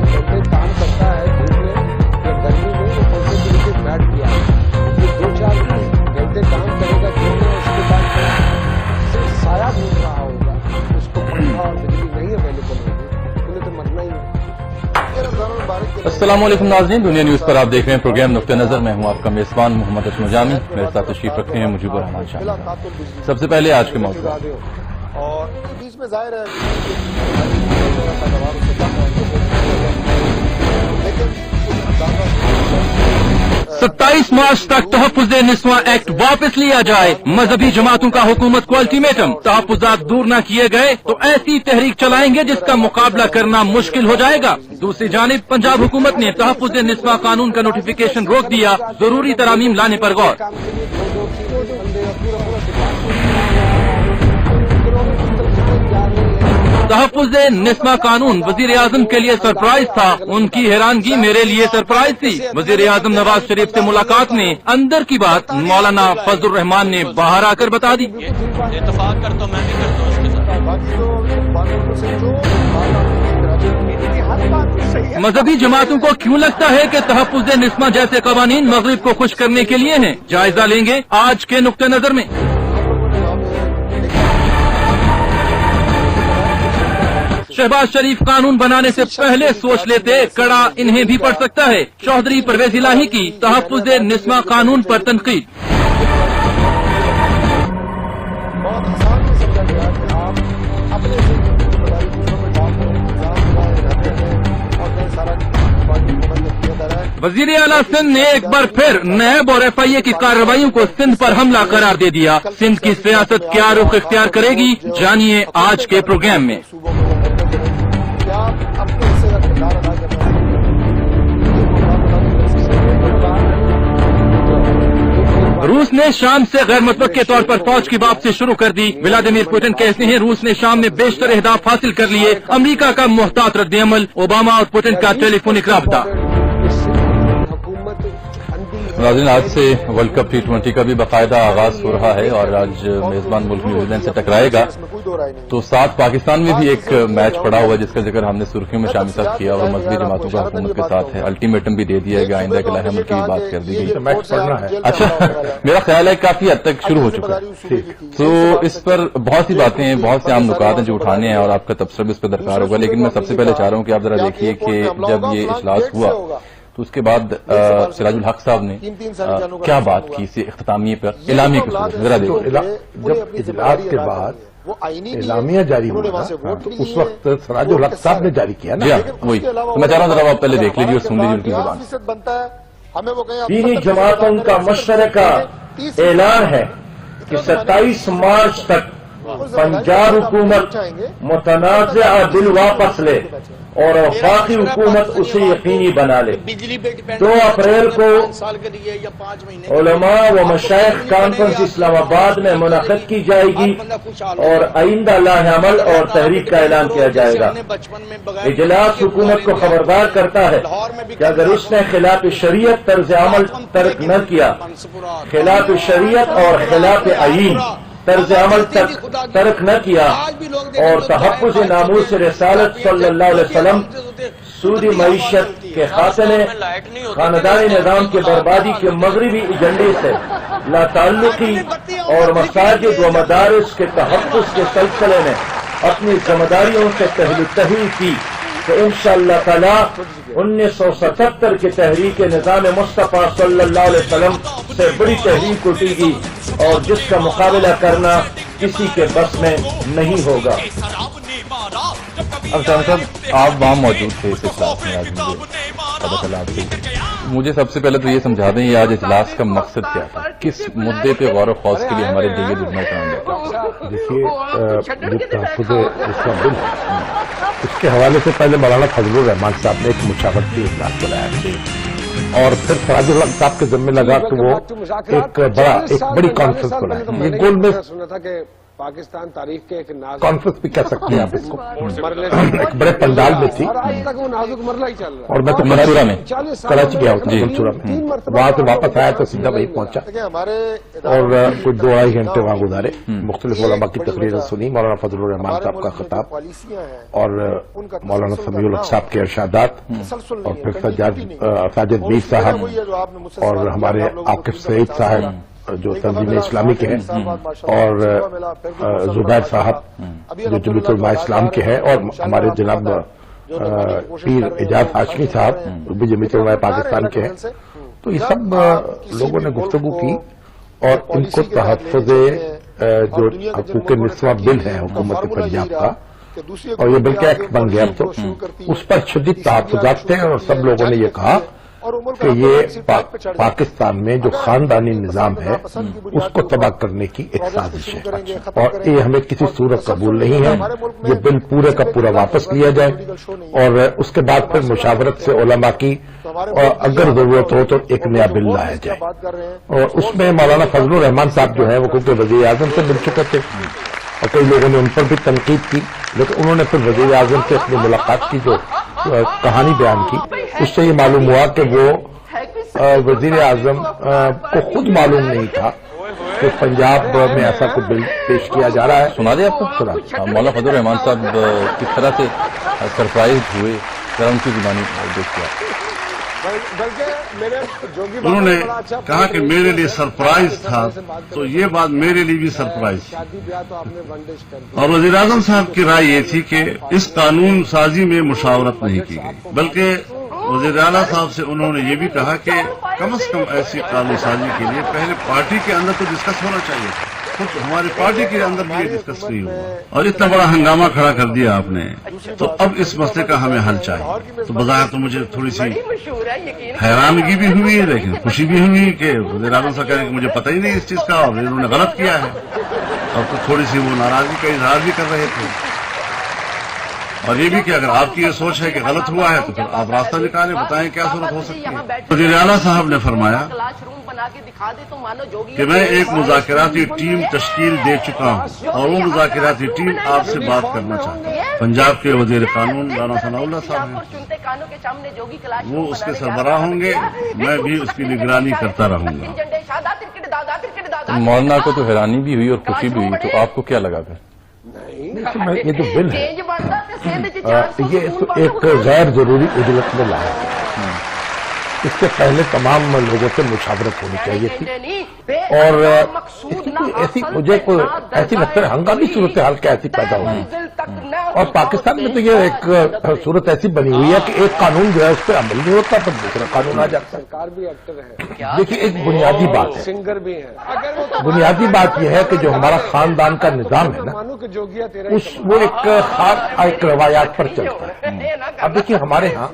घंटे काम करता है धूप में या गर्मी में, वो पंखे के नीचे बैठ गया, ये 2-4 घंटे काम करेगा दिन में, उसके बाद सिर्फ साया ढूंढ रहा होगा, उसको पंखा और बिजली नहीं अवेलेबल होगी, उन्हें तो मरना ही है। अस्सलामुअलैकुम नाज़रीन, दुनिया न्यूज पर आप देख रहे हैं प्रोग्राम नुक्ते नजर। मैं हूं आपका मेजबान मोहम्मद असम जामी। मेरे साथ तशरीफ रखते हैं मुजीबुर रहमान शाह। सबसे पहले आज के मौजूद और बीच में जाहिर है लेकिन 27 मार्च तक तहफ़्फ़ुज़ निस्वां एक्ट वापस लिया जाए। मजहबी जमातों का हुकूमत को अल्टीमेटम। तहफ़्फ़ुज़ात दूर न किए गए तो ऐसी तहरीक चलाएंगे जिसका मुकाबला करना मुश्किल हो जाएगा। दूसरी जानिब पंजाब हुकूमत ने तहफ़्फ़ुज़ निस्वां कानून का नोटिफिकेशन रोक दिया। जरूरी तरामीम लाने पर गौर। तहफ़्फ़ुज़ निस्वां कानून वज़ीर आज़म के लिए सरप्राइज था। उनकी हैरानगी मेरे लिए सरप्राइज थी। वज़ीर आज़म नवाज शरीफ से मुलाकात में अंदर की बात मौलाना फजलुर रहमान ने बाहर आकर बता दी। इत्तेफाक करता हूं, मैं भी करता हूं उसके साथ। मजहबी जमातों को क्यों लगता है कि तहफ़्फ़ुज़ निस्वां जैसे कवानीन मग़रिब को खुश करने के लिए हैं? जायजा लेंगे आज के नुक्ते नजर में। शहबाज शरीफ कानून बनाने से पहले सोच लेते, कड़ा इन्हें भी पड़ सकता है। चौधरी परवेज इलाही की तहफ़्फ़ुज़ निस्वां कानून पर तनकीद। बहुत आसान से समझा गया कि आप अपने से जिम्मेदारी दूसरों में डालते हैं, इंतजाम लगाए रहते हैं और कई सारा पार्टी हुकूमत ने किया जा रहा है। वज़ीर आला सिंध ने एक बार फिर नैब और FIA की कार्रवाइयों को सिंध पर हमला करार दे दिया। सिंध की सियासत क्या रुख इख्तियार करेगी, जानिए आज के प्रोग्राम में। क्या आप अपने हिस्से का किरदार अदा करना है? रूस ने शाम से गैर मुतवक्के तौर पर फौज की वापसी शुरू कर दी। व्लादिमीर पुतिन कहते हैं रूस ने शाम में बेशतर अहदाफ हासिल कर लिए। अमरीका का मुहतात रद्द-ए-अमल, ओबामा और पुतिन का टेलीफोनिक राब्ता। नाज़रीन, आज से वर्ल्ड कप T20 का भी बाकायदा आगाज हो रहा है और आज मेजबान मुल्क न्यूजीलैंड से टकराएगा। तो साथ पाकिस्तान में भी एक मैच पड़ा हुआ जिसका जिक्र हमने सुर्खियों में शामिल किया और मजहबी जमातों का हुकूमत के साथ है। अल्टीमेटम भी दे दिया गया, आइंदा के लाहे अमल की भी बात कर दी गई। मैच पढ़ना है। अच्छा, मेरा ख्याल है काफी हद तक शुरू हो चुका है। तो इस पर बहुत सी बातें हैं, बहुत से आम नुकात हैं जो उठाने हैं और आपका तबसरा भी इस पर दरकार होगा। लेकिन मैं सबसे पहले चाह रहा हूँ कि आप जरा देखिए कि जब ये इजलास हुआ तो उसके बाद सिराजुल हक साहब ने क्या बात की इसी इख्तितामिये पर, एलामिया के सूरत में जरा देखो। जब इजलास के बाद एलामिया जारी हुआ ना, तो उस वक्त सिराजुल हक साहब ने जारी किया ना। वही तो मैं चाह रहा हूँ जरा आप पहले देख लीजिए और सुन लीजिए उनकी जुबान। दीनी जमातों का मुश्तरका ऐलान है कि 27 मार्च तक पंजाब हुकूमत मुतनाज़ा बिल वापस ले और वफाकी हुकूमत उसे यकीनी बना ले। 2 अप्रैल को उलमा व मशाइख कॉन्फ्रेंस इस्लामाबाद में मुनक़िद की जाएगी और आइंदा लाहे-अमल और तहरीक का ऐलान किया जाएगा। इजलास हुकूमत को खबरदार करता है कि अगर इसने खिलाफ शरीयत तर्ज अमल तर्क न किया, खिलाफ शरीयत और खिलाफ आईन तर्ज अमल तर्क न किया और तहफ़्फ़ुज़ नामूस रिसालत सल्लल्लाहु अलैहि वसल्लम, सूदी मईशत के खात्मे, खानदानी निज़ाम के बर्बादी के मगरबी एजेंडे से लाताल्लुकी और मसाजिद व मदारिस के तहफ़्फ़ुज़ के सिलसिले में अपनी जिम्मेदारियों से पहलू की तो इंशाअल्लाह ताला 1977 की तहरीक निज़ाम मुस्तफ़ा सल्लल्लाहु अलैहि वसल्लम से बड़ी तहरीक उठेगी और जिसका मुकाबला करना किसी के बस में नहीं होगा। अब साहब आप वहाँ मौजूद थे इस इजलास में, आज मुझे पता चला आपसे। मुझे सबसे पहले तो ये समझा दें ये आज इजलास का मकसद क्या था, किस मुद्दे पे गौर व खौस के लिए हमारे दिए दुनिया कराएंगे? देखिए, जो तहफ़्फ़ुज़ निस्वां बिल है उसके हवाले से पहले मौलाना फजलुर रहमान साहब ने एक मुशावरती इजलास बुलाया और फिर सिराजुल हक साहब के जिम्मे लगा कि वो एक बड़ी कॉन्फ्रेंस बुलाए। ये गोल में पाकिस्तान तारीख के एक नाजुक कॉन्फ्रेंस भी कह सकते हैं आप इसको, मरले से एक बड़े पंडाल में थी और आज तक वो नाजुक मरला ही चल रहा है। और मैं तो मंसूरा में 40 साल कराची गया में था, मंसूरा में, 3 मरतबा वहां से वापस आया तो सीधा वही पहुंचा हमारे और कुछ 2-2.5 घंटे वहां गुजारे, मुख्तलिफ उलमा की तकरीरें सुनी, मौलाना फजलुर रहमान साहब का खिताब और मौलाना समीउल हक साहब के इरशादात और फिर साजिद मीर साहब और हमारे आकिफ सईद साहब जो तंजीम इस्लामी के हैं और जुबैर साहब जो जमीयत उलमा इस्लाम के हैं और हमारे जनाब पीर एजाज हाशमी साहब जो भी जमीयत उलमा पाकिस्तान के हैं। तो ये सब लोगों ने गुफ्तगू की और इनको तहफ़्फ़ुज़ जो हकूक़ निस्वां बिल है हुकूमत पंजाब का, और ये बिल का एक्ट बन गया तो उस पर शदीद तहफ़्फ़ुज़ात थे और सब लोगों ने ये कहा कि ये पाकिस्तान में जो खानदानी निज़ाम है उसको तबाह करने की एक साजिश है और ये हमें किसी सूरत कबूल नहीं है। ये बिल पूरे का पूरा वापस लिया जाए और उसके बाद फिर मुशावरत से उलमा की और अगर जरूरत हो तो एक नया बिल लाया जाए। और उसमें मौलाना फजलुर रहमान साहब जो है वो क्योंकि वज़ीर आज़म से मिल चुके थे और कई लोगों ने उन पर भी तनकीद की, लेकिन उन्होंने फिर वज़ीर आज़म से अपनी मुलाकात की जो कहानी बयान की, उससे ये मालूम हुआ कि वो वज़ीर आज़म को खुद मालूम नहीं था कि पंजाब में ऐसा कोई बिल पेश किया जा रहा है। सुना दे आपको सुना मौलाना फजलुर रहमान साहब किस तरह से सरप्राइज हुए, जरा उनकी जुबानी देखिए। उन्होंने कहा कि मेरे लिए सरप्राइज था, तो ये बात मेरे लिए भी सरप्राइज थी। और वज़ीर आज़म साहब की राय ये थी कि इस कानून साजी में मुशावरत नहीं की गई, बल्कि वज़ीर आला साहब से उन्होंने ये भी कहा कि कम से कम ऐसी कानून साजी के लिए पहले पार्टी के अंदर तो डिस्कस होना चाहिए। कुछ हमारी पार्टी के अंदर भी ये डिस्कस नहीं हुआ और इतना बड़ा हंगामा खड़ा कर दिया आपने, तो अब इस मसले का हमें हल चाहिए। तो बज़ाहिर तो मुझे थोड़ी सी हैरानगी भी हुई है, लेकिन खुशी भी हुई कि वज़ीर आज़म साहब कह रहे हैं कि मुझे पता ही नहीं इस चीज का और इन्होंने गलत किया है, और तो थोड़ी सी वो नाराजगी का इजहार भी कर रहे थे। और ये भी कि अगर आपकी ये सोच है कि गलत हुआ है तो फिर आप रास्ता निकालें, बताएं क्या सूरत हो सकती है। वज़ीर आला साहब ने फरमाया कि मैं एक मुज़ाकराती टीम तश्कील दे चुका हूँ और वो मुज़ाकराती टीम आपसे बात करना चाहता है। पंजाब के वज़ीर कानून राना सनाउल्लाह साहब हैं, वो उसके सरबराह होंगे, मैं भी उसकी निगरानी करता रहूंगा। मौलाना को तो हैरानी भी हुई और खुशी भी हुई, तो आपको क्या लगा फिर? ये जो बिल है ये तो एक गैर जरूरी उजलत में लाया है। इससे पहले तमाम लोगों से मुशावरत होनी चाहिए थी और इसकी कोई ऐसी मुझे कोई ऐसी लगता है हंगामी सूरत हाल कैसी पैदा होगी। और पाकिस्तान में तो ये एक सूरत ऐसी बनी हुई है कि एक कानून जो है उस पर अमल नहीं होता, पर दूसरा कानून आ जाता है। सरकार भी एक्टर है। देखिए एक बुनियादी बात है, सिंगर भी है। बुनियादी बात यह है कि जो हमारा खानदान का निजाम है ना, वो एक रवायात पर चलता है। अब देखिए हमारे यहाँ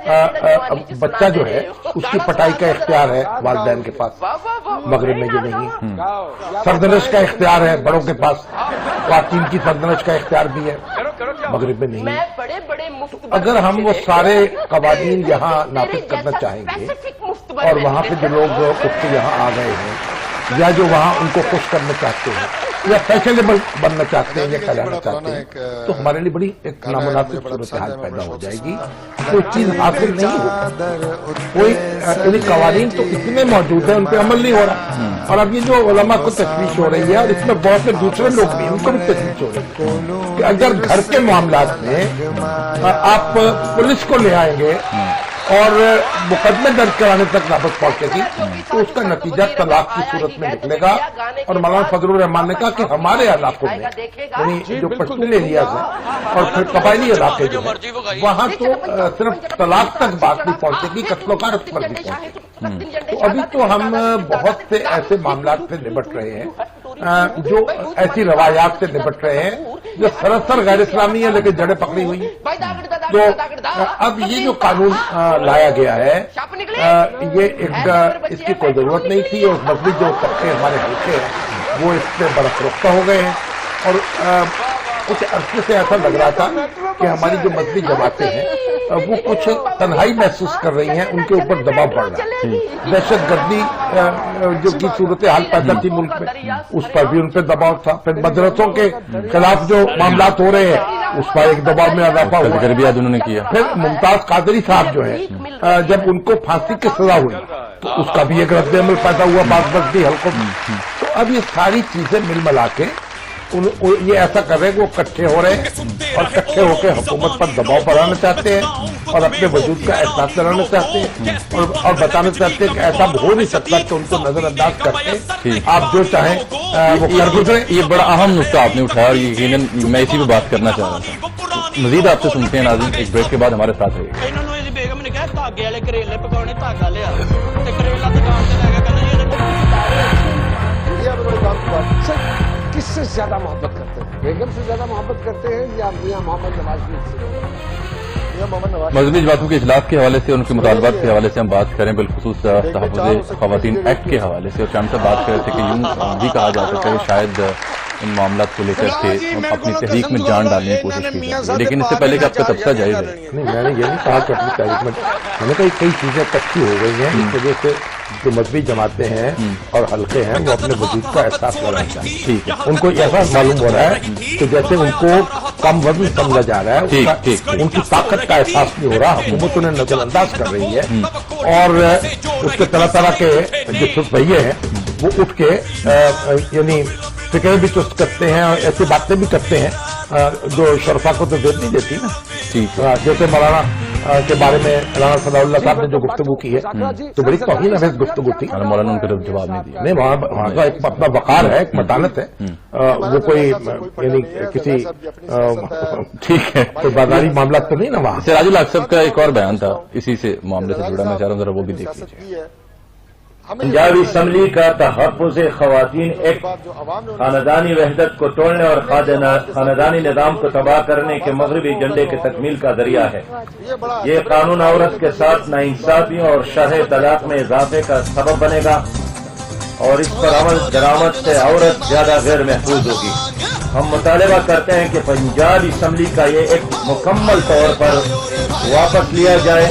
बच्चा जो है उसकी पढ़ाई का इख्तियार है वालिदैन के पास, मगरिब में ये नहीं। सरदनश का इख्तियार है बड़ों के पास, ख्वातीन की सरदनश का इख्तियार भी है, मगरिब में नहीं। अगर हम वो सारे कवानीन यहाँ नाफिज करना चाहेंगे और वहाँ पे जो लोग उठ के यहाँ आ गए हैं या जो वहाँ उनको खुश करना चाहते हैं या फैशनेबल बनना चाहते हैं या कहलाना चाहते हैं, तो हमारे लिए बड़ी एक नामुनासिब सूरत हाल पैदा हो जाएगी। कोई चीज हासिल नहीं होती, कोई कवानीन तो इतने मौजूद है उन पर अमल नहीं हो रहा। और अब ये जो उलमा को तशवीश हो रही है और इसमें बहुत से दूसरे लोग भी उनको भी तशवीश हो रही है कि अगर घर के मामलात में आप पुलिस को ले आएंगे और मुकदमे दर्ज कराने तक वापस पहुंचेगी तो उसका नतीजा तलाक की सूरत में निकलेगा। और मौलाना फजलुर रहमान ने कहा कि हमारे इलाकों में यानी जो पश्तून एरियाज है और फिर कबायली इलाके जो है वहां तो सिर्फ तलाक तक बात नहीं पहुंचेगी, कत्ल-ओ-गारत पर भी पहुंचेगी। तो अभी तो हम बहुत से ऐसे मामलात से निपट रहे हैं जो ऐसी रवायात से निपट रहे हैं जो सरासर गैर इस्लामी है लेकिन जड़ें पकड़ी हुई है। तो अब ये जो कानून लाया गया है ये एक इसकी कोई जरूरत नहीं थी और मजबूत जो तबके हमारे हल्के हैं वो इस पे बरफरोख्ता हो गए हैं। और कुछ अरसे से ऐसा लग रहा था कि हमारी जो मजहबी जमातें हैं वो कुछ तन्हाई महसूस कर रही हैं, उनके ऊपर दबाव बढ़ रहा है। दहशतगर्दी जो की सूरत हाल पैदा थी मुल्क में, उस पर भी उन पर दबाव था। फिर मदरसों के खिलाफ जो मामला हो रहे हैं उस पर एक दबाव में इजाफा हुआ, जिक्र भी आज उन्होंने किया। फिर मुमताज कादरी साहब जो है जब उनको फांसी की सजा हुई तो उसका भी एक रद्द-ए-अमल पैदा हुआ बात बस्ती हल्कों में। तो अब ये सारी चीजें मिल मिला के ये ऐसा कर रहे हैं कि वो इकट्ठे हो रहे हैं और इकट्ठे होकर हुकूमत पर दबाव बनाना चाहते हैं और अपने वजूद का एहसास कराना चाहते हैं और बताना चाहते हैं कि ऐसा हो नहीं सकता कि उनको नजरअंदाज करके आप जो चाहें वो कर गुजरे। ये बड़ा अहम नुक्ता आपने उठाया और यकीनन मैं इसी पे बात करना चाह रहा था। मजीद आपसे सुनते हैं नाज़रीन, एक ब्रेक के बाद हमारे साथ रहिए। इन्होंने ਇਹਦੀ ਬੇਗਮ ਨੇ ਕਿਹਾ ਧਾਗੇ ਵਾਲੇ ਕਰੇਲੇ ਪਕਾਉਣੇ, ਧਾਗਾ ਲਿਆ ਤੇ ਕਰੇਲਾ ਦੁਕਾਨ ਤੇ ਲੈ ਕੇ ਕਹਿੰਦਾ ਜੀ ਇਹਦੇ मीडिया में बड़े काम की बात। सर, किससे ज्यादा मोहब्बत करते हैं? बेगम से ज्यादा मोहब्बत करते हैं या मियां मोहम्मद नवाज शरीफ से? मियां मोहम्मद नवाज मजहबी जमातों के इजलास के हवाले से, उनके मुतालबात के हवाले से हम बात करें, बिलखुसूस तहफ़्फ़ुज़ ख़वातीन एक्ट के हवाले से। और शाम से बात कर रहे थे कि यूं भी कहा जा सकता है कि शायद इन मामला को लेकर के अपनी तहरीक में जान डालने की कोशिश की जाती है, लेकिन इससे पहले कि आपका तबसरा जायज़ है। नहीं, मैंने ये नहीं कहा कि अपनी तहरीक में, मैंने कहा कई चीजें कच्ची हो गई हैं, इस वजह से जो मजहबी जमातें हैं और हल्के हैं वो अपने वजूद का एहसास करना चाहिए। ठीक है, उनको ऐसा मालूम हो रहा है कि जैसे उनको कम वजन समझा जा रहा है, उनकी ताकत का एहसास नहीं हो रहा, हुकूमत उन्हें नजरअंदाज कर रही है और उसके तरह तरह के जो छुपैये हैं वो उठ के यानी फिक्रें भी चुस्त करते हैं और ऐसी बातें भी करते हैं जो शरफा को तो नहीं देती ना। ठीक है, जैसे मौलाना के बारे में राना सनाउल्लाह साहब ने जो गुफ्तगू की है तो बड़ी तौहीन अवेज़ गुफ्तगू थी। मौलाना उनका जवाब नहीं दिया। नहीं, वहाँ का एक अपना वक़ार है, एक मतानत है, वो कोई यानी किसी ठीक है कोई बाजारी मामला तो नहीं ना वहाँ। सिराजुल हक साहब का एक और बयान था इसी से मामले से जुड़ा, मैं चाह रहा हूँ जरा वो भी देख लीजिए। पंजाब असम्बली का तहफ़्फ़ुज़ ख़वातीन एक्ट खानदानी वहदत को तोड़ने और खानदानी निज़ाम को तबाह करने के मग़रिबी एजेंडे के तकमील का जरिया है। ये कानून औरत के साथ नाइंसाफियों और शरह तलाक में इजाफे का सबब बनेगा और इस पर अमल दरामद से औरत ज्यादा गैर महफूज होगी। हम मुतालबा करते हैं कि पंजाब असम्बली का ये एक्ट मुकम्मल तौर पर वापस लिया जाए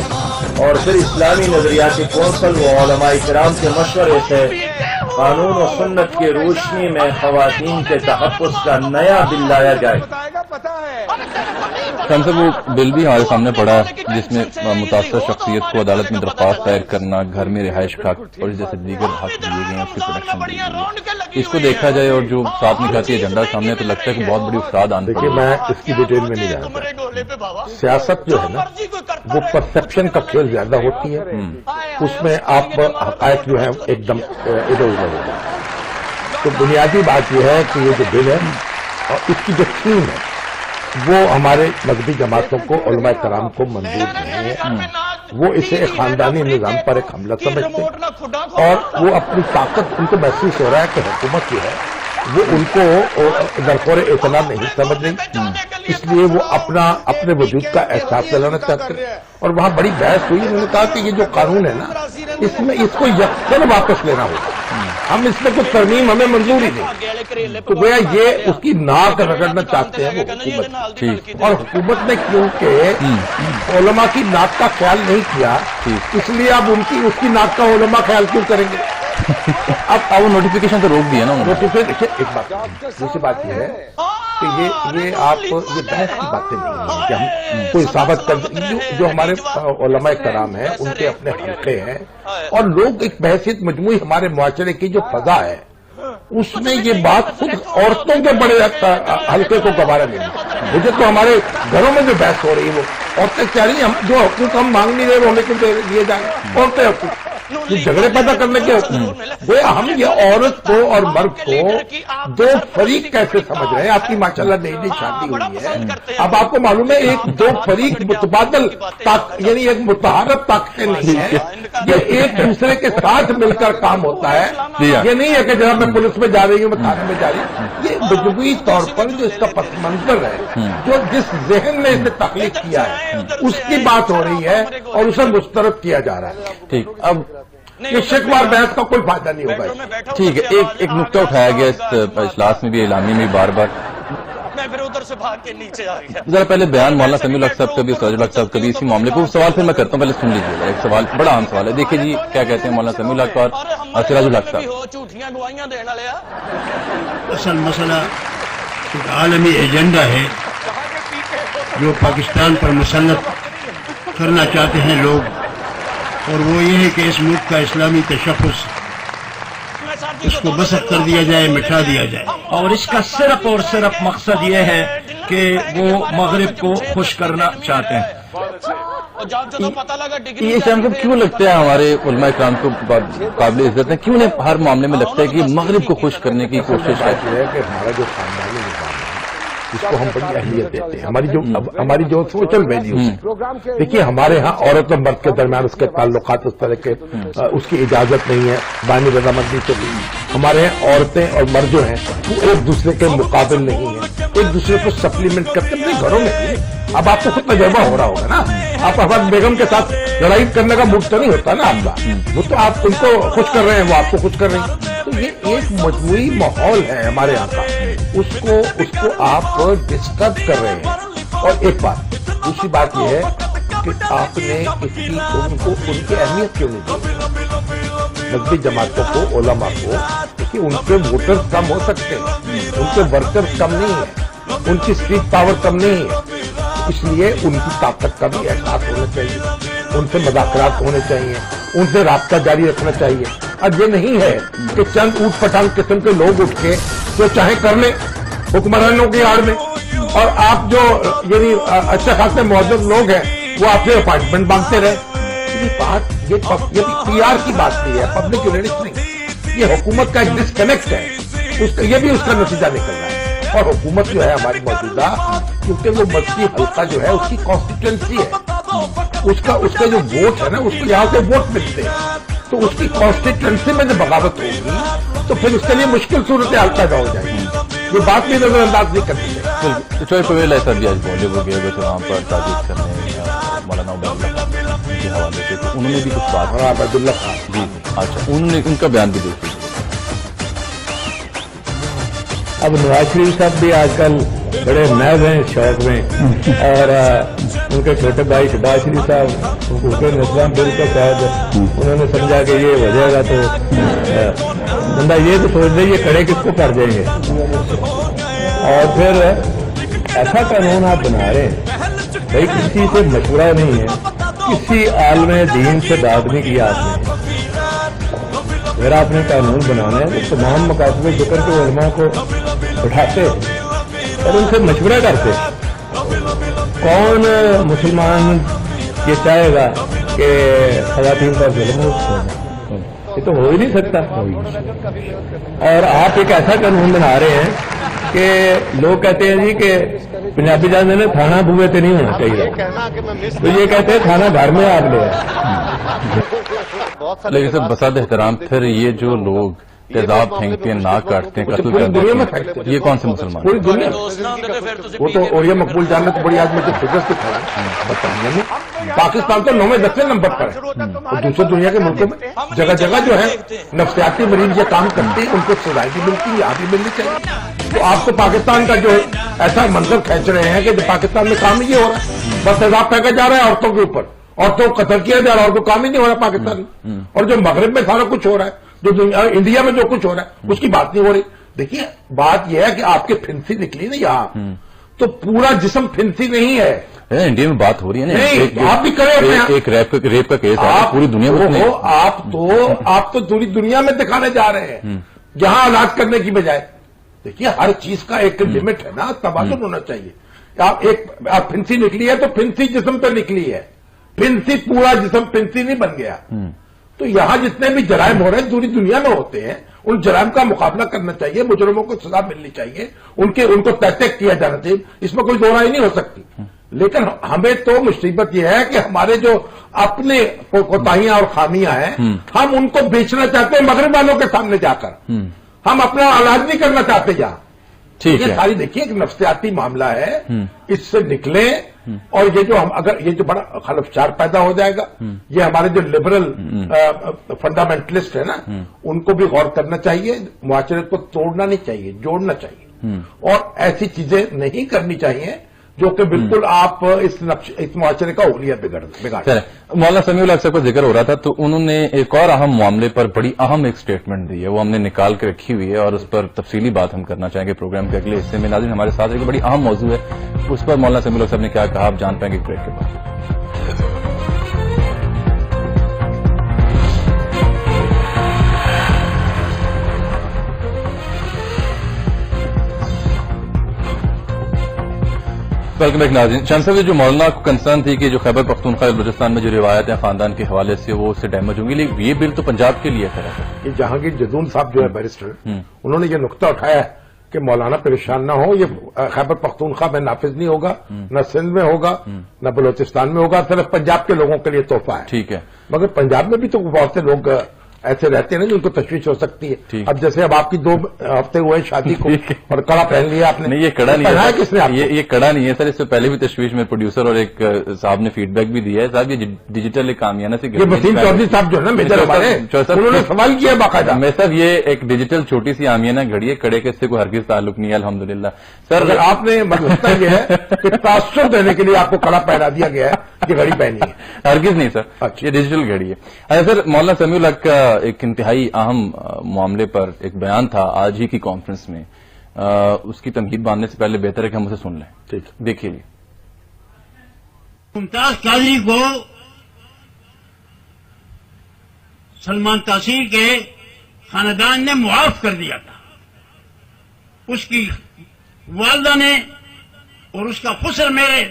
और फिर इस्लामी नजरियाती कौंसल व उलमाए किराम के मशवरे से कानून और सुन्नत की रोशनी में खवातीन के तहफ़्फ़ुज़ का नया बिल लाया जाए। हमसे वो बिल भी हमारे सामने पड़ा है जिसमें मुतासर शख्सियत को अदालत में दरख्वास्त दायर करना, घर में रिहाइश का और जैसे दीगर हक दिए गए हैं उसकी प्रोटेक्शन दी गई है। इसको देखा जाए और जो साथ में खाती एजेंडा सामने तो लगता है कि बहुत बड़ी उस्ताद आने। देखिए, मैं इसकी डिटेल में नहीं जानता। सियासत जो है ना वो परसेप्शन का खेल ज्यादा होती है, उसमें आप हक़ाइक़ जो है एकदम इधर उधर हो जाए। तो बुनियादी बात यह है कि ये जो बिल है और इसकी जो थीम है वो हमारे मजहबी जमातों को उलमाए कराम को मंजूर नहीं है। वो इसे एक खानदानी निज़ाम पर एक हमला समझते हैं और वो अपनी ताकत उनको महसूस हो रहा है कि हुकूमत जो है वो उनको दरखोर इतना नहीं समझ रही, इसलिए वो अपने वजूद का एहसास दिलाना चाहते हैं। और वहां बड़ी बहस हुई, उन्होंने कहा कि ये जो कानून है ना इसमें इसको यकसन वापस लेना होगा, हम इसमें कुछ तरमीम हमें मंजूर ही नहीं। तो गोया ये उसकी नाक रगड़ना चाहते हैं वो हुकूमत, और हुकूमत ने क्योंकि उलमा की नाक का ख्याल नहीं किया इसलिए अब उसकी नाक का उलमा ख्याल क्यों करेंगे। अब वो नोटिफिकेशन तो रोक दिया ना नोटिफिकेशन। देखिए, एक बात दूसरी बात ये है कि ये बहस की बातें नहीं है कि हम कोई साबित कर जो हमारे उलमाए कराम हैं उनके अपने हल्के हैं और लोग एक बहसियत मजमूई हमारे मुआशरे की जो फजा है उसमें ये बात खुद औरतों के बड़े हल्के को गवारा नहीं। मुझे तो हमारे घरों में जो बहस हो रही है वो औरतें कह रही हैं हम जो हकूक हम मांग नहीं रहे वो हमें क्यों दिए जाए। औरतें हकूक ये झगड़े पैदा करने के वो हम ये औरत को और मर्द को दो फरीक कैसे समझ रहे हैं। आपकी माशाल्लाह नई नई शादी हुई है, अब आपको मालूम है एक दो फरीक मुतबादल यानी एक मुतहारत ताकतें नहीं है, ये एक दूसरे के साथ मिलकर काम होता है। ये नहीं है कि जब मैं पुलिस में जा रही हूँ मैं थाने में जा रही हूँ। ये मजबूरी तौर पर जो इसका पस मंजर है जो जिस जहन ने इसे तख्लीक किया है उसकी बात हो रही है और उसे मुस्तरद किया जा रहा है। ठीक, अब ये शिकवार बहस का कोई फायदा नहीं होगा। ठीक है, एक नुक्ता उठाया गया इस इजलास में भी, एलामी में बार बार मैं फिर उधर से भाग के नीचे आ गया। जरा पहले बयान मौलाना समीउल हक साहब कभी, सराजुल हक साहब कभी, इसी मामले को सवाल फिर मैं करता हूँ, पहले सुन लीजिएगा। एक सवाल, बड़ा अहम सवाल है, देखिए जी क्या कहते हैं मौलाना समीउल हक और सराजुल हक साहब। झूठियां गवाहियां देने वाले असल मसला एक आलमी एजेंडा है जो पाकिस्तान पर मुसल्लत करना चाहते हैं लोग, और वो ये है कि इस मुल्क का इस्लामी तशख़्ख़ुस इसको बसत कर दिया जाए, मिटा दिया जाए, और इसका सिर्फ और सिर्फ मकसद ये है कि वो मगरिब को खुश करना चाहते हैं। ये शाम को क्यों लगता है हमारे उलमा इकराम को काबिल इज्जत है, क्यों उन्हें हर मामले में लगता है कि मगरिब को खुश करने की कोशिश है कि हमारा जो खानदानी निज़ाम है इसको हम बड़ी अहमियत देते हैं। हमारी जो सोशल वैल्यूज है, देखिए हमारे यहाँ औरत और मर्द के दरमियान उसके ताल्लुकात उस तरह के उसकी इजाजत नहीं है बानी रजामंदी से भी। हमारे यहाँ औरतें और मर्द जो हैं वो एक दूसरे के मुकाबिल नहीं है, एक दूसरे को सप्लीमेंट करते हैं घरों में। अब आपको खुद तजर्बा हो रहा होगा ना, आप हमारे बेगम के साथ लड़ाई करने का मूड तो नहीं होता ना आपका, वो तो आप उनको खुश कर रहे हैं, वो आपको खुश कर रहे हैं। तो ये एक मजबूरी माहौल है हमारे यहाँ का, उसको आप डिस्टर्ब कर रहे हैं। और एक बात, दूसरी बात यह है कि आपने उनकी अहमियत क्यों नहीं दी मजहबी जमातों को, उलमा को, कि उनके वोटर्स कम हो सकते हैं, उनके वर्कर्स कम नहीं है, उनकी स्ट्रीट पावर कम नहीं है, इसलिए उनकी ताकत का भी एहसास होना चाहिए, उनसे मुज़ाकरात होने चाहिए, उनसे राब्ता जारी रखना चाहिए। अब ये नहीं है कि चंद ऊट पटांग किस्म के लोग उठ के जो चाहे कर ले हुक्मरानों की आड़ में, और आप जो यानी अच्छे खासे मौजूद लोग हैं वो आपसे अपॉइंटमेंट मांगते रहे। ये बात ये PR की बात नहीं है, पब्लिक यूनिट्स नहीं, ये हुकूमत का एक डिस्कनेक्ट है, ये भी उसका नतीजा निकल रहा है। और हुकूमत जो है हमारी मौजूदा, क्योंकि वो मस्ती हल्का जो है उसकी कॉन्स्टिट्यूंसी है, उसका जो वोट है ना, उसको यहाँ से वोट मिलते हैं, तो उसकी कॉन्स्टिट्यूंसी में जब बगावत होगी तो फिर उसके लिए मुश्किल सूरत हाल पैदा हो जाएगी। ये बात भी नजरअंदाज नहीं करनी चाहिए। चोई पवेल ऐसा भी आज बोले वो गए वहाँ पर ताजिक करने मौलाना उबैदुल्लाह के हवाले से, तो उन्होंने भी कुछ बात, उबैदुल्लाह खान जी, अच्छा, उन्होंने उनका बयान भी देखिए। अब नवाज शरीफ साहब भी आजकल बड़े महज हैं शौक में, और उनके छोटे भाई शहबाज शरीफ साहब उनके निज़ाम बिल को शायद उन्होंने समझा कि ये हो जाएगा, तो बंदा ये तो सोच रहे ये खड़े किसको कर देंगे। और फिर ऐसा कानून आप बना रहे हैं, भाई किसी से मशवरा नहीं है, किसी आलम दीन से बात नहीं की आपने। अगर आपने कानून बनाना है तो तमाम मकासद ज़िक्र के उलमा को उठाते और उनसे मशवरा करते। कौन मुसलमान ये चाहेगा कि ख़वातीन पर जुल्म हो? ये तो हो ही नहीं सकता। और आप एक ऐसा कानून बना रहे हैं कि लोग कहते हैं जी कि पंजाबी जाने ने थाना बुए से नहीं होना चाहिए, तो ये कहते हैं थाना घर में आग ले। लेकिन सर बसात एहतराम, फिर ये जो लोग तेजाब फेंकते हैं, नाक काटते हैं, कत्ल करते हैं, ये कौन से मुसलमान? पूरी दुनिया वो तो, और ये मकबूल जान ने तो बड़ी आज मुझे फिगर्स दिखाया बताने में, पाकिस्तान तो 9वें-10वें नंबर पर है, और दूसरी दुनिया के मुल्कों में जगह जगह जो है नफ्सियाती मरीज ये काम करते हैं, उनको सजाएं भी मिलती है, यहाँ भी मिलनी चाहिए। तो आप तो पाकिस्तान का जो ऐसा मंजर खींच रहे हैं कि जो पाकिस्तान में काम नहीं हो रहा है, बस तेजाब फेंका जा रहा है औरतों के ऊपर, औरतों को कत्ल किया जा रहा है, और कोई काम ही नहीं हो रहा पाकिस्तान में। और जो मगरब में सारा कुछ हो रहा है, जो इंडिया में जो कुछ हो रहा है उसकी बात नहीं हो रही। देखिए बात यह है कि आपके फिंसी निकली ना यहाँ, तो पूरा जिस्म फिंसी नहीं है। इंडिया में बात हो रही है ना, नहीं आप भी करें एक रेप का केस है पूरी दुनिया में, आप तो पूरी दुनिया में दिखाने जा रहे हैं जहां इलाज करने की बजाय। देखिए हर चीज का एक लिमिट है ना, तवाज़ुन होना चाहिए। आप फिंसी निकली है तो फिंसी जिस्म पे निकली है, फिंसी पूरा जिस्म फिंसी नहीं बन गया। तो यहां जितने भी जराइम हो रहे हैं पूरी दुनिया में होते हैं, उन जराइम का मुकाबला करना चाहिए, मुजरिमों को सजा मिलनी चाहिए, उनको तय किया जाना चाहिए, इसमें कोई दो राय नहीं हो सकती। लेकिन हमें तो मुसीबत यह है कि हमारे जो अपने कोताहियां और खामियां हैं, हम उनको बेचना चाहते हैं मगरब वालों के सामने जाकर, हम अपना इलाज नहीं करना चाहते जहां। ठीक है, ये सारी देखिए एक नफ्सियाती मामला है, इससे निकले। और ये जो हम अगर ये जो बड़ा खलफचार पैदा हो जाएगा, ये हमारे जो लिबरल फंडामेंटलिस्ट है ना, उनको भी गौर करना चाहिए, मुआशरे को तोड़ना नहीं चाहिए, जोड़ना चाहिए। اور ایسی چیزیں نہیں کرنی چاہیے جو کہ بالکل آپ اس معاشرے کا حلیہ بگاڑ مولانا سمیع الحق صاحب کا ذکر ہو رہا تھا تو انہوں نے ایک اور اہم معاملے پر بڑی اہم ایک سٹیٹمنٹ دی ہے، وہ ہم نے نکال کے رکھی ہوئی ہے اور اس پر تفصیلی بات ہم کرنا چاہیں گے پروگرام کے اگلے حصے میں۔ ناظرین ہمارے ساتھ ایک بڑی اہم موضوع ہے، اس پر مولانا سمیع الحق صاحب نے کیا کہا آپ جان پائیں گے بریک کے بعد۔ ویلکم بیک ناظرین۔ شاہن صاحب جو مولانا کو کنسرن تھی کہ جو خیبر پختونخوا بلوچستان میں جو روایت ہیں خاندان کے حوالے سے وہ اس سے ڈیمیج ہوں گی، لیکن یہ بل تو پنجاب کے لیے کھڑا ہے۔ کہ جہانگیر جدون صاحب جو ہے بیرسٹر، انہوں نے یہ نقطہ اٹھایا ہے کہ مولانا پریشان نہ ہو، یہ خیبر پختونخوا میں نافذ نہیں ہوگا، نہ سندھ میں ہوگا، نہ بلوچستان میں ہوگا، صرف پنجاب کے لوگوں کے لیے تحفہ ہے۔ ٹھیک ہے، مگر پنجاب میں بھی تو بہت سے لوگ ایسے رہتے ہیں نا جن کو تشویش ہو سکتی ہے۔ اب جیسے اب آپ کی 2 ہفتے ہوئے شادی کو اور کڑا پہن لیا آپ نے، نہیں یہ کڑا نہیں ہے، کس نے آپ کو؟ یہ کڑا نہیں ہے سر، اس سے پہلے بھی تشویش میں پروڈیوسر اور ایک صاحب نے فیڈ بیک بھی دیا ہے صاحب، یہ ڈیجیٹل ایک کامیانہ سے یہ وسیم چودھری صاحب جو ہے نا میجر ہمارے، انہوں نے سوال کیا باقاعدہ۔ میں صاحب یہ ایک ڈیجیٹل چھوٹی سی آمیانہ گھڑی ہے، کڑے کے اس سے کوئی ہرگز تعلق نہیں ہے الحمدللہ سر۔ اگر آپ نے مسئلہ یہ ہے کہ تاثر دینے کے لیے آپ کو کڑا پہنا دیا گیا ہے کہ گھڑی پہنی ہے، ہرگز نہیں سر، یہ ڈیجیٹل گھڑی ہے۔ اچھا سر، مولانا سمیع الحق کا ایک انتہائی اہم معاملے پر ایک بیان تھا آج ہی کی کانفرنس میں، اس کی تنقید باندھنے سے پہلے بہتر ہے کہ ہم اسے سن لیں۔ ٹھیک، دیکھیے جی۔ ممتاز قادری کو سلمان تاثیر کے خاندان نے معاف کر دیا تھا، اس کی والدہ نے اور اس کا خسر میرے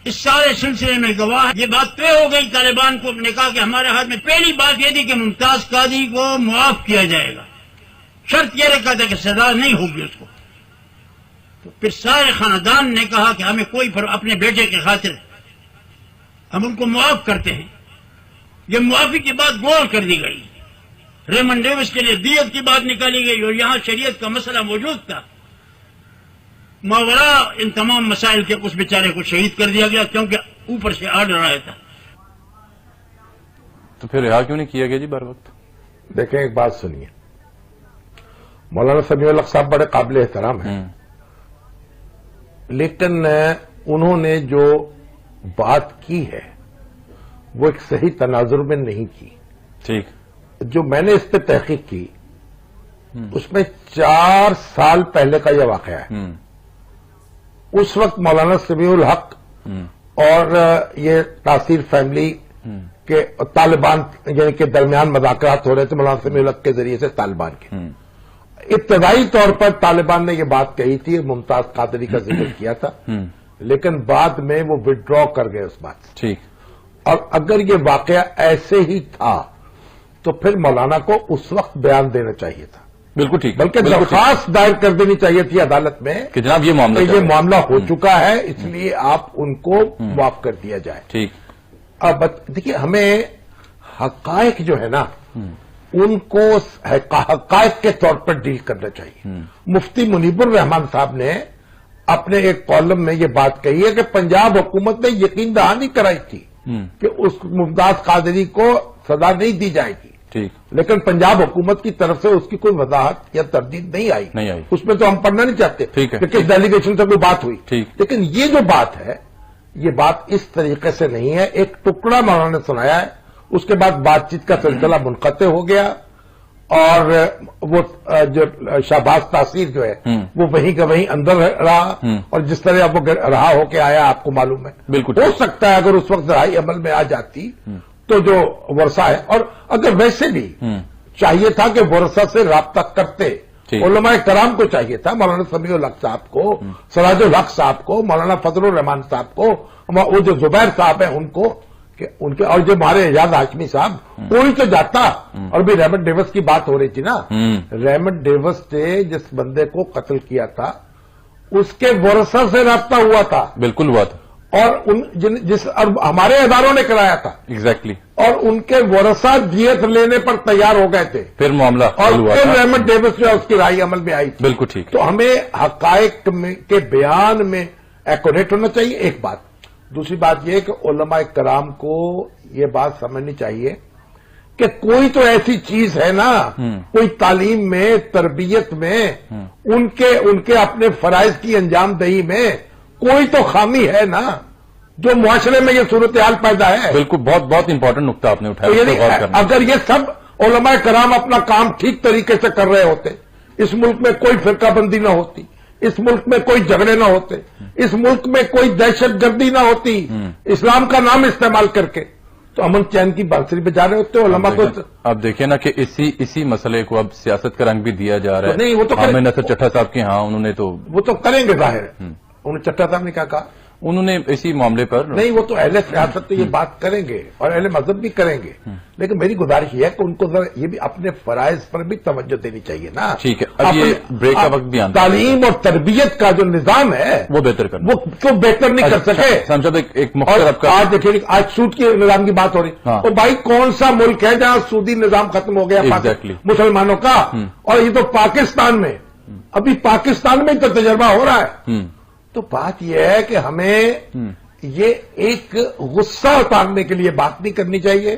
اس سارے سلسلے میں گواہ ہے۔ یہ بات طے ہو گئی، طالبان کو نے کہا کہ ہمارے ہاتھ میں پہلی بات یہ تھی کہ ممتاز قادری کو معاف کیا جائے گا، شرط یہ رکھا تھا کہ سزا نہیں ہوگی اس کو۔ تو پھر سارے خاندان نے کہا کہ ہمیں کوئی اپنے بیٹے کی خاطر ہم ان کو معاف کرتے ہیں۔ یہ معافی کی بات غور کر دی گئی، ریمنڈ ڈیوس کے لیے دیت کی بات نکالی گئی اور یہاں شریعت کا مسئلہ موجود تھا۔ ماورا ان تمام مسائل کے اس بیچارے کو شہید کر دیا گیا کیونکہ اوپر سے آرڈر آیا تھا۔ تو پھر رہا کیوں نہیں کیا گیا جی بر وقت؟ دیکھیں ایک بات سنیے، مولانا سمیع الحق صاحب بڑے قابل احترام ہیں، لیکن انہوں نے جو بات کی ہے وہ ایک صحیح تناظر میں نہیں کی۔ ٹھیک، جو میں نے اس پہ تحقیق کی اس میں 4 سال پہلے کا یہ واقعہ ہے۔ اس وقت مولانا سمیع الحق اور یہ تاثیر فیملی کے طالبان یعنی کہ درمیان مذاکرات ہو رہے تھے مولانا سمیع الحق کے ذریعے سے طالبان کے۔ ابتدائی طور پر طالبان نے یہ بات کہی تھی، ممتاز قادری کا ذکر کیا تھا، لیکن بعد میں وہ وڈرا کر گئے اس بات سے۔ ٹھیک، اور اگر یہ واقعہ ایسے ہی تھا تو پھر مولانا کو اس وقت بیان دینا چاہیے تھا، بالکل ٹھیک، بلکہ درخواست دائر کر دینی چاہیے تھی عدالت میں کہ جناب یہ معاملہ ہو چکا ہے، اس لیے آپ ان کو معاف کر دیا جائے۔ ٹھیک، اب دیکھیے ہمیں حقائق جو ہے نا ان کو حقائق کے طور پر ڈیل کرنا چاہیے۔ مفتی منیب الرحمان صاحب نے اپنے ایک کالم میں یہ بات کہی ہے کہ پنجاب حکومت نے یقین دہانی کرائی تھی کہ اس ممتاز قادری کو سزا نہیں دی جائے گی، ٹھیک، لیکن پنجاب حکومت کی طرف سے اس کی کوئی وضاحت یا تردید نہیں آئی۔ اس میں تو ہم پڑھنا نہیں چاہتے کہ کس ڈیلیگیشن سے کوئی بات ہوئی، لیکن یہ جو بات ہے یہ بات اس طریقے سے نہیں ہے۔ ایک ٹکڑا مولانا نے سنایا ہے، اس کے بعد بات چیت کا سلسلہ منقطع ہو گیا اور وہ جو شہباز تاثیر جو ہے وہ وہیں کا وہیں اندر رہا، اور جس طرح اب وہ رہا ہو کے آیا آپ کو معلوم ہے۔ بالکل ہو سکتا ہے اگر اس وقت رہائی عمل میں آ جاتی تو جو ورثہ ہے، اور اگر ویسے بھی چاہیے تھا کہ ورثہ سے رابطہ کرتے، علماء کرام کو چاہیے تھا، مولانا سمیع الحق صاحب کو، سراج الحق صاحب کو، مولانا فضل الرحمان صاحب کو، وہ جو زبیر صاحب ہیں ان کو، کہ ان کے، اور جو ہمارے اعجاز ہاشمی صاحب، کوئی تو جاتا۔ اور بھی ریمنڈ ڈیوس کی بات ہو رہی تھی نا، ریمنڈ ڈیوس نے جس بندے کو قتل کیا تھا اس کے ورثہ سے رابطہ ہوا تھا، بالکل ہوا تھا، اور جس ہمارے اداروں نے کرایا تھا، ایگزیکٹلی، اور ان کے ورثہ دیت لینے پر تیار ہو گئے تھے، پھر معاملہ اور پھر ریمنڈ ڈیوس جو ہے اس کی رائے عمل میں آئی تھی۔ بالکل ٹھیک، تو ہمیں حقائق کے بیان میں ایکوریٹ ہونا چاہیے، ایک بات۔ دوسری بات یہ کہ علماء کرام کو یہ بات سمجھنی چاہیے کہ کہ کوئی تو ایسی چیز ہے نا، کوئی تعلیم میں، تربیت میں، ان کے اپنے فرائض کی انجام دہی میں کوئی تو خامی ہے نا جو معاشرے میں یہ صورتحال پیدا ہے. بالکل، بہت بہت امپورٹنٹ نقطہ آپ نے تو اٹھایا. یعنی اگر یہ سب علماء کرام اپنا کام ٹھیک طریقے سے کر رہے ہوتے، اس ملک میں کوئی فرقہ بندی نہ ہوتی، اس ملک میں کوئی جھگڑے نہ ہوتے، اس ملک میں کوئی دہشت گردی نہ ہوتی اسلام کا نام استعمال کر کے، تو امن چین کی بانسری بجا رہے ہوتے علماء کو. اب دیکھیں نا کہ اسی مسئلے کو اب سیاست کا رنگ بھی دیا جا رہا ہے. نہیں، وہ تو حامد نصر چٹھا صاحب کے ہاں انہوں نے تو وہ تو کریں گے ظاہر ہے. انہوں نے چٹھا صاحب نے کیا کہا؟ انہوں نے اسی معاملے پر نہیں، وہ تو اہل سیاست تو یہ بات کریں گے اور اہل مذہب بھی کریں گے، لیکن میری گزارش یہ ہے کہ ان کو ذرا یہ بھی اپنے فرائض پر بھی توجہ دینی چاہیے نا. ٹھیک ہے، اب یہ بریک کا وقت بھی آنا ہے. تعلیم اور تربیت کا جو نظام ہے وہ بہتر کرنا، وہ کیوں بہتر نہیں کر سکے؟ صاحب ایک اور مختصر آپ کا آج دیکھیے، آج سود کے نظام کی بات ہو رہی ہے، تو بھائی کون سا ملک ہے جہاں سودی نظام ختم ہو گیا مسلمانوں کا؟ اور یہ تو پاکستان میں، ابھی پاکستان میں تو تجربہ ہو رہا ہے. تو بات یہ ہے کہ ہمیں یہ ایک غصہ اتارنے کے لیے بات نہیں کرنی چاہیے،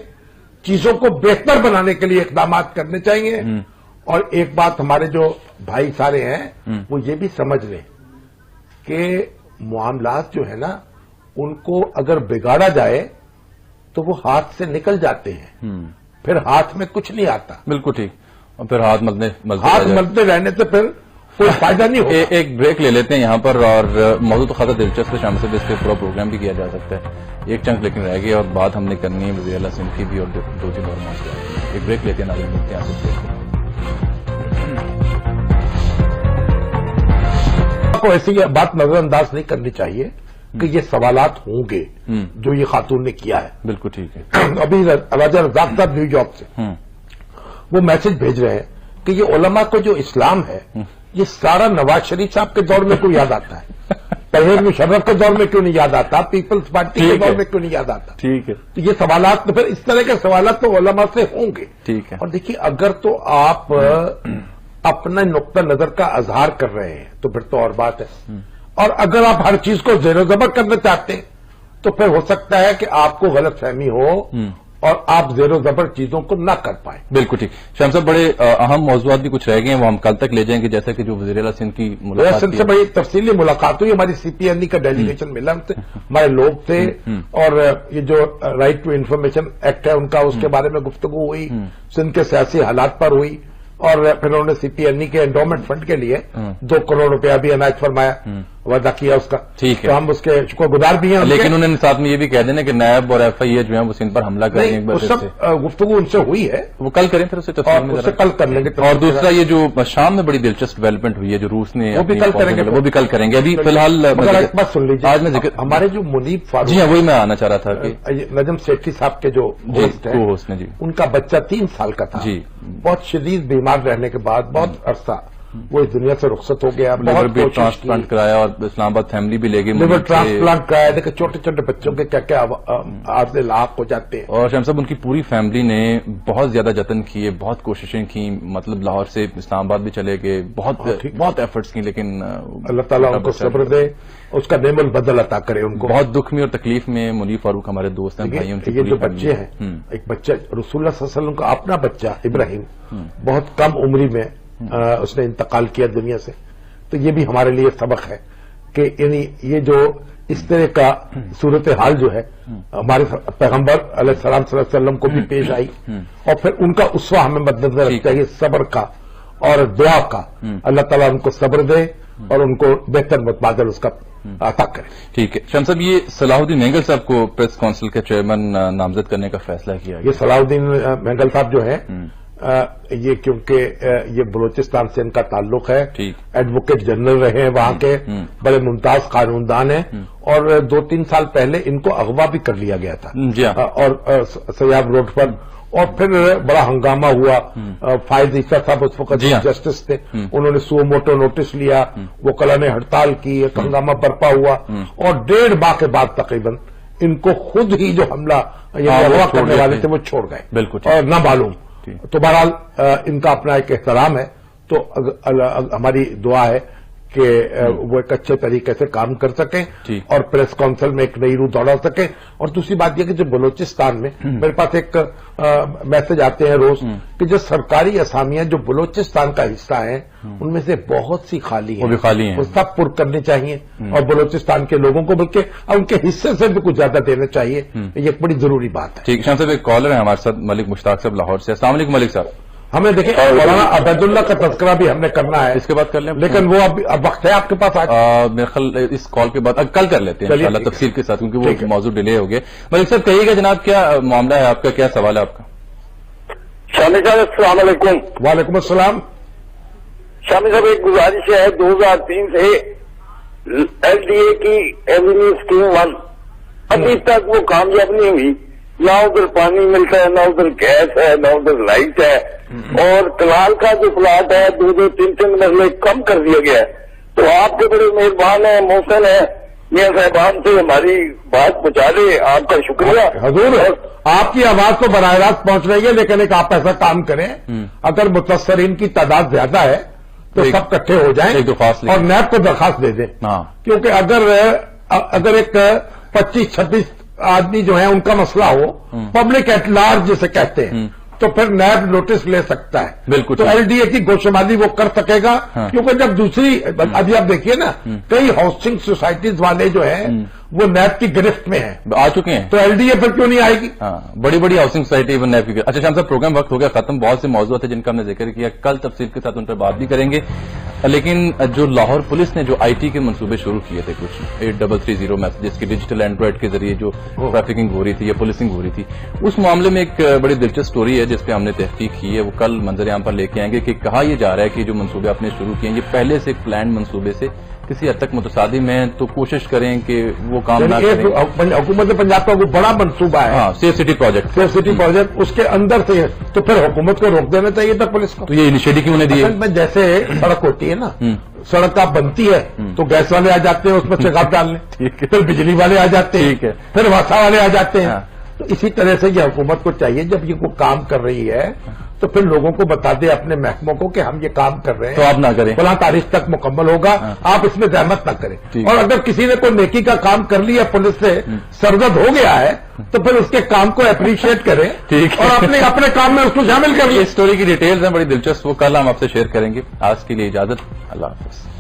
چیزوں کو بہتر بنانے کے لیے اقدامات کرنے چاہیے. اور ایک بات ہمارے جو بھائی سارے ہیں وہ یہ بھی سمجھ لیں کہ معاملات جو ہے نا ان کو اگر بگاڑا جائے تو وہ ہاتھ سے نکل جاتے ہیں، پھر ہاتھ میں کچھ نہیں آتا. بالکل ٹھیک. اور پھر ہاتھ ملتے رہنے سے پھر کوئی فائدہ نہیں ہوگا. ایک بریک لے لیتے ہیں یہاں پر، اور موضوع تو خاصا دلچسپ ہے، شام سے بھی اس پہ پورا پروگرام بھی کیا جا سکتا ہے. ایک چنک لیکن رہ گیا اور بات ہم نے کرنی ہے وزیر اعلیٰ سندھ کی بھی اور 2-3 اور معاملات. ایک بریک لیتے ہیں، ناظرین ملتے ہیں آپ سے. کو ایسی بات نظر انداز نہیں کرنی چاہیے کہ یہ سوالات ہوں گے جو یہ خاتون نے کیا ہے. بالکل ٹھیک ہے. ابھی راجہ رزاق صاحب نیو یارک سے وہ میسج بھیج رہے ہیں کہ یہ علماء کو جو اسلام ہے یہ سارا نواز شریف صاحب کے دور میں کیوں یاد آتا ہے، پرویز مشرف کے دور میں کیوں نہیں یاد آتا، پیپلز پارٹی کے دور میں کیوں نہیں یاد آتا. ٹھیک ہے. تو یہ سوالات، تو پھر اس طرح کے سوالات تو علماء سے ہوں گے. ٹھیک ہے. اور دیکھیے، اگر تو آپ اپنا نقطہ نظر کا اظہار کر رہے ہیں تو پھر تو اور بات ہے، اور اگر آپ ہر چیز کو زیر و زبر کرنا چاہتے ہیں تو پھر ہو سکتا ہے کہ آپ کو غلط فہمی ہو اور آپ زیر و زبر چیزوں کو نہ کر پائیں. بالکل ٹھیک. شام صاحب بڑے اہم موضوعات بھی کچھ رہ گئے ہیں، وہ ہم کل تک لے جائیں گے، جیسا کہ جو وزیر اعلیٰ سندھ کی ملاقات سندھ سے بڑی تفصیلی ملاقات ہوئی، ہماری سی پی این ای کا ڈیلیگیشن ملا، ہمارے لوگ تھے، اور یہ جو رائٹ ٹو انفارمیشن ایکٹ ہے ان کا، اس کے بارے میں گفتگو ہوئی، سندھ کے سیاسی حالات پر ہوئی، اور پھر انہوں نے سی پی این ای کے انڈومنٹ فنڈ کے لیے 2 کروڑ روپیہ بھی عنایت فرمایا، وعدہ کیا اس کا. ٹھیک ہے. تو ہم اس کے شکر گزار بھی ہیں. لیکن انہوں نے ساتھ میں یہ بھی کہہ دینا کہ نیب اور ایف آئی اے جو ہیں وہ سندھ پر حملہ کریں گے. وہ سب گفتگو ان سے ہوئی ہے، وہ کل کریں پھر اسے کل کر لیں گے. اور دوسرا یہ جو شام میں بڑی دلچسپ ڈیولپمنٹ ہوئی ہے جو روس نے، وہ بھی کل کریں گے. وہ بھی کل کریں گے. ابھی فی الحال ایک بات سن لیجیے، آج میں ذکر ہمارے جو منیب فاروق، جی ہاں وہی میں آنا چاہ رہا تھا کہ نجم سیٹھی صاحب کے جو ہوسٹ ہیں، ان کا بچہ 3 سال کا تھا، بہت شدید بیمار رہنے کے بعد بہت عرصہ وہ اس دنیا سے رخصت ہو گیا. لیور بھی ٹرانسپلانٹ کرایا اور اسلام آباد فیملی بھی لے گئی. لیور ٹرانسپلانٹ کرایا. دیکھیں چھوٹے چھوٹے بچوں کے کیا کیا عارضے لاحق ہو جاتے ہیں. اور شام صاحب ان کی پوری فیملی نے بہت زیادہ جتن کیے، بہت کوششیں کی، مطلب لاہور سے اسلام آباد بھی چلے گئے، بہت ایفرٹس کی، لیکن اللہ تعالیٰ ان کو صبر دے، اس کا نعم البدل عطا کرے ان کو. بہت دکھ میں اور تکلیف میں منیب فاروق ہمارے دوست ہیں، بھائی. یہ جو بچے ہیں، ایک بچہ رسول اللہ صلی اللہ علیہ وسلم کا اپنا بچہ ابراہیم بہت کم عمری میں اس نے انتقال کیا دنیا سے. تو یہ بھی ہمارے لیے سبق ہے کہ یعنی یہ جو اس طرح کا صورتحال جو ہے ہمارے پیغمبر علیہ السلام صلی اللہ علیہ وسلم کو بھی پیش آئی، اور پھر ان کا اسوہ ہمیں مد نظر رکھنا چاہیے، صبر کا اور دعا کا. اللہ تعالیٰ ان کو صبر دے اور ان کو بہتر متبادل اس کا عطا کرے. ٹھیک ہے. شام صاحب یہ صلاح الدین مینگل صاحب کو پریس کونسل کے چیئرمین نامزد کرنے کا فیصلہ کیا گیا. یہ صلاح الدین مینگل صاحب جو ہے یہ کیونکہ یہ بلوچستان سے ان کا تعلق ہے، ایڈوکیٹ جنرل رہے ہیں وہاں کے، بڑے ممتاز قانون دان ہیں، اور 2-3 سال پہلے ان کو اغوا بھی کر لیا گیا تھا اور سیاب روڈ پر، اور پھر بڑا ہنگامہ ہوا. فائز عیسیٰ صاحب اس وقت جسٹس تھے، انہوں نے سو موٹو نوٹس لیا، وکلا نے ہڑتال کی، ایک ہنگامہ برپا ہوا، اور 1.5 ماہ کے بعد تقریباً ان کو خود ہی جو حملہ اغوا کرنے والے تھے وہ چھوڑ گئے، بالکل اور نہ معلوم. تو بہرحال ان کا اپنا ایک احترام ہے. تو ہماری دعا ہے कि वो एक अच्छे तरीके से काम कर सकें ठीक। और प्रेस काउंसिल में एक नई रूह दौड़ा सकें। और दूसरी बात यह कि जो बलूचिस्तान में मेरे पास एक मैसेज आते हैं रोज कि जो सरकारी असामियां जो बलूचिस्तान का हिस्सा है उनमें से बहुत सी खाली वो भी खाली हैं। वो सब पुर करनी चाहिए और बलूचिस्तान के लोगों को बल्कि उनके हिस्से से भी कुछ ज्यादा देना चाहिए। ये एक बड़ी जरूरी बात है। ठीक, शाम साहब एक कॉलर है हमारे साथ, मलिक मुश्ताक साहब लाहौर से। अस्सलाम वालेकुम मलिक साहब। हमें देखिए मौलाना अबैदुल्ला का तज़किरा भी हमने करना है, इसके बाद कर लें, लेकिन वो अब वक्त है आपके पास आज? मेरे ख्याल इस कॉल के बाद कल कर लेते हैं इंशाल्लाह तफसील के साथ, क्योंकि वो मौजूद डिले हो गए। मलिक साहब कहिएगा जनाब, क्या मामला है आपका, क्या सवाल है आपका? शामी साहब अस्सलाम वालेकुम। वालेकुम अस्सलाम। शामी साहब एक गुजारिश है, 2003 से एलडीए की एवेन्यू स्कीम 1 अभी तक वो कामयाब नहीं हुई। ना उधर पानी मिलता है, ना उधर गैस है, ना उधर लाइट है, और कलाल का जो प्लाट है 2-3 मरले कम कर दिया गया है। तो आपके बड़े मेहरबान है, मोहसिन है, मियां साहबान से हमारी बात पहुंचा दे, आपका शुक्रिया। हजूर आपकी आवाज तो बराह रास्त पहुंच रही है, लेकिन एक आप ऐसा काम करें, अगर मुतसरीन की तादाद ज्यादा है तो सब इकट्ठे हो जाएं एक दरख्वास्त और नैब को दरखास्त दे दें। क्योंकि अगर एक 25-26 आदमी जो है उनका मसला हो, पब्लिक एट लार्ज जिसे कहते हैं, तो फिर नैब नोटिस ले सकता है। बिल्कुल। तो एलडीए की गोशमाली वो कर सकेगा। क्योंकि जब दूसरी अभी आप देखिए ना, कई हाउसिंग सोसाइटीज वाले जो हैं वो नैब की गिरफ्त में हैं, आ चुके हैं, तो एलडीए फिर क्यों नहीं आएगी? बड़ी बड़ी हाउसिंग सोसाइटी वो नैब की। अच्छा शाम साहब, प्रोग्राम वक्त हो गया खत्म। बहुत से मौजूद थे जिनका हमने जिक्र किया, कल तफसील के साथ उन पर बात भी करेंगे। लेकिन जो लाहौर पुलिस ने जो आईटी के मंसूबे शुरू किए थे, कुछ 8330 मैसेजेस की डिजिटल एंड्रॉइड के जरिए जो ट्रैफिकिंग हो रही थी या पुलिसिंग हो रही थी, उस मामले में एक बड़ी दिलचस्प स्टोरी है जिसपे हमने तहकीक की है। वो कल मंजर आम पर लेके आएंगे कि कहा यह जा रहा है कि जो मंसूबे आपने शुरू किए ये पहले से एक प्लान मंसूबे से किसी हद तक मुतसादिम है, तो कोशिश करें कि वो काम ना करें। हुकूमत पंजाब का वो बड़ा मंसूबा है, सेफ सिटी प्रोजेक्ट, उसके अंदर से, तो फिर हुकूमत को रोक देना चाहिए था पुलिस को। तो ये इनिशिएटिव क्यों नहीं दिए? जैसे सड़क होती है ना, सड़क आप बनती है तो गैस वाले आ जाते हैं उसमें चगाव डालने, ठीक है, फिर बिजली वाले आ जाते हैं, ठीक है, फिर वासा वाले आ जाते हैं। तो इसी तरह से ये हुकूमत को चाहिए, जब ये कोई काम कर रही है तो फिर लोगों को बता दे, अपने महकमों को, कि हम ये काम कर रहे हैं, तो आप ना करें, फलां तारीख तक मुकम्मल होगा, आप इसमें जहमत ना करें। और अगर किसी ने कोई नेकी का काम कर लिया, पुलिस से सरदर्द हो गया है, तो फिर उसके काम को अप्रिशिएट करें, ठीक, और अपने काम में उसको शामिल करिए। इस स्टोरी की डिटेल्स हैं बड़ी दिलचस्प, वो कल हम आपसे शेयर करेंगे। आज के लिए इजाजत, अल्लाह हाफिज।